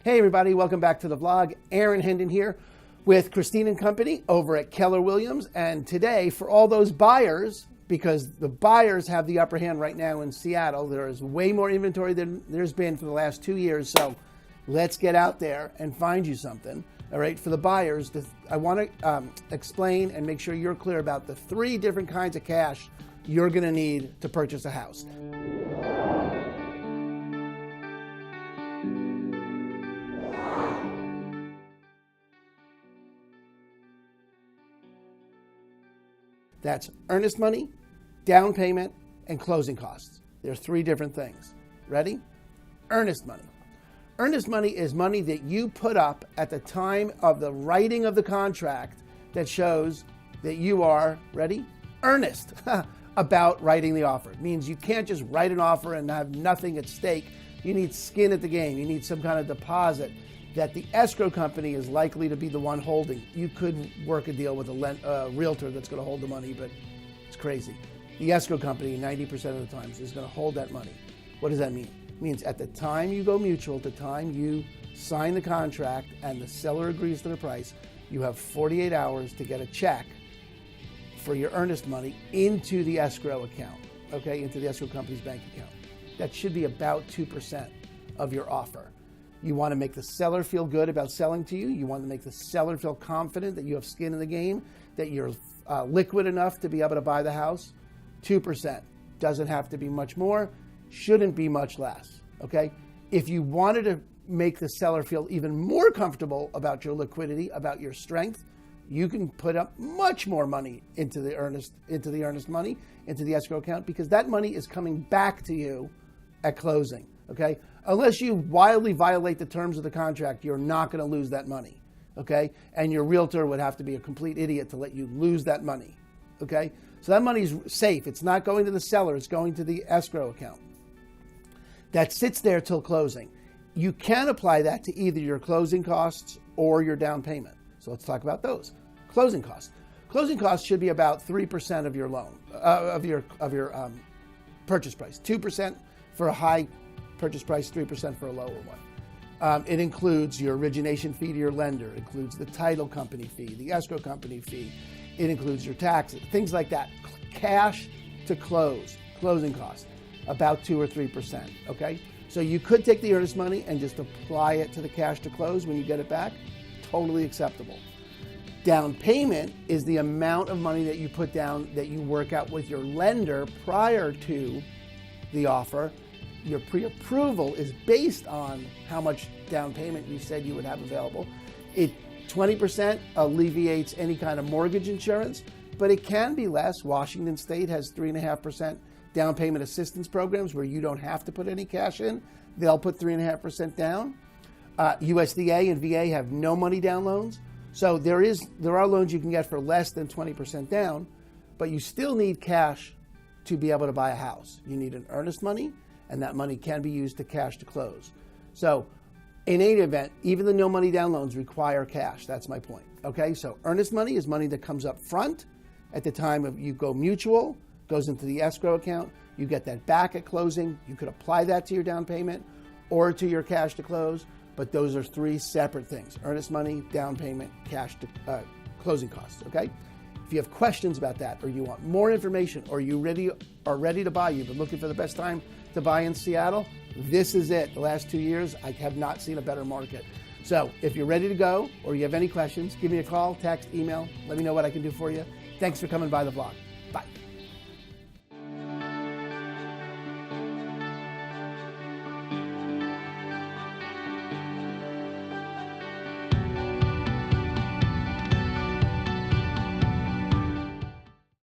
Hey everybody, welcome back to the vlog. Aaron Hendon here with Christine and Company over at Keller Williams. And today, for all those buyers, because the buyers have the upper hand right now in Seattle, there is way more inventory than there's been for the last 2 years. So let's get out there and find you something. All right, for the buyers, I want to explain and make sure you're clear about the 3 different kinds of cash you're going to need to purchase a house. That's earnest money, down payment, and closing costs. There are 3 different things. Ready? Earnest money. Earnest money is money that you put up at the time of the writing of the contract that shows that you are, ready? Earnest about writing the offer. It means you can't just write an offer and have nothing at stake. You need skin at the game. You need some kind of deposit that the escrow company is likely to be the one holding. You could work a deal with a realtor that's going to hold the money, but it's crazy. The escrow company, 90% of the times, is going to hold that money. What does that mean? It means at the time you go mutual, at the time you sign the contract and the seller agrees to the price, you have 48 hours to get a check for your earnest money into the escrow account, okay, into the escrow company's bank account. That should be about 2% of your offer. You want to make the seller feel good about selling to you. You want to make the seller feel confident that you have skin in the game, that you're liquid enough to be able to buy the house. 2%. Doesn't have to be much more, shouldn't be much less, okay? If you wanted to make the seller feel even more comfortable about your liquidity, about your strength, you can put up much more money into the earnest money, into the escrow account, because that money is coming back to you at closing, okay? Unless you wildly violate the terms of the contract, you're not going to lose that money, okay? And your realtor would have to be a complete idiot to let you lose that money, okay? So that money's safe. It's not going to the seller. It's going to the escrow account. That sits there till closing. You can apply that to either your closing costs or your down payment. So let's talk about those. Closing costs. Closing costs should be about 3% of your loan, of your purchase price. 2% for a high purchase price, 3% for a lower one. It includes your origination fee to your lender. It includes the title company fee, the escrow company fee. It includes your taxes, things like that. Cash to close, closing costs, about 2 or 3%, okay? So you could take the earnest money and just apply it to the cash to close when you get it back. Totally acceptable. Down payment is the amount of money that you put down that you work out with your lender prior to the offer. Your pre-approval is based on how much down payment you said you would have available. 20% alleviates any kind of mortgage insurance, but it can be less. Washington State has 3.5% down payment assistance programs where you don't have to put any cash in. They'll put 3.5% down. USDA and VA have no money down loans. So there are loans you can get for less than 20% down, but you still need cash to be able to buy a house. You need an earnest money, and that money can be used to cash to close. So in any event, even the no money down loans require cash. That's my point. Okay, so earnest money is money that comes up front at the time of you go mutual, goes into the escrow account. You get that back at closing. You could apply that to your down payment or to your cash to close, but those are 3 separate things: earnest money, down payment, cash to closing costs. Okay. If you have questions about that, or you want more information, or you are ready to buy, you've been looking for the best time to buy in Seattle, this is it. The last 2 years, I have not seen a better market. So if you're ready to go, or you have any questions, give me a call, text, email. Let me know what I can do for you. Thanks for coming by the vlog. Bye.